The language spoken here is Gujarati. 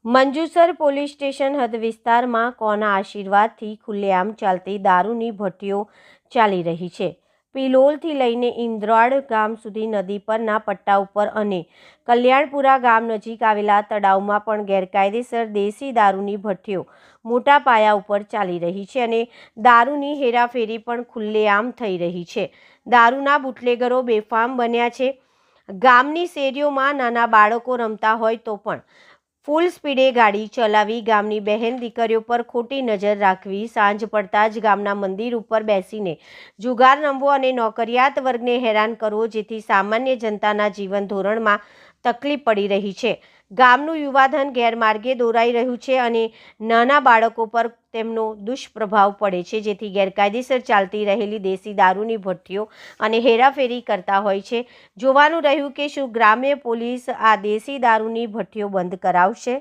મંજુસર પોલીસ સ્ટેશન હદ વિસ્તારમાં કોના આશીર્વાદથી ખુલ્લેઆમ ચાલતી દારૂની ભઠ્ઠીઓ ચાલી રહી છે। પિલોલથી લઈને ઇન્દ્રાળ ગામ સુધી નદી પરના પટ્ટા ઉપર અને કલ્યાણપુરા ગામ નજીક આવેલા તળાવમાં પણ ગેરકાયદેસર દેશી દારૂની ભઠ્ઠીઓ મોટા પાયા ઉપર ચાલી રહી છે અને દારૂની હેરાફેરી પણ ખુલ્લેઆમ થઈ રહી છે। દારૂના બુટલેગરો બેફામ બન્યા છે। ગામની શેરીઓમાં નાના બાળકો રમતા હોય તો પણ ફૂલ સ્પીડે ગાડી ચલાવી ગામની બહેન દીકરીઓ પર ખોટી નજર રાખવી, સાંજ પડતા જ ગામના મંદિર ઉપર બેસીને જુગાર રમવો અને નોકરિયાત વર્ગને હેરાન કરવો, જેથી સામાન્ય જનતાના જીવન ધોરણમાં તકલીફ પડી રહી છે। ગામનું યુવાધન ગેરમાર્ગે દોરાઈ રહ્યું છે અને નાના બાળકો પર તેમનો દુષ્પ્રભાવ પડે છે, જેથી ગેરકાયદેસર ચાલતી રહેલી દેશી દારૂની ભઠ્ઠીઓ અને હેરાફેરી કરતા હોય છે। જોવાનું રહ્યું કે શું ગ્રામ્ય પોલીસ આ દેશી દારૂની ભઠ્ઠીઓ બંધ કરાવશે।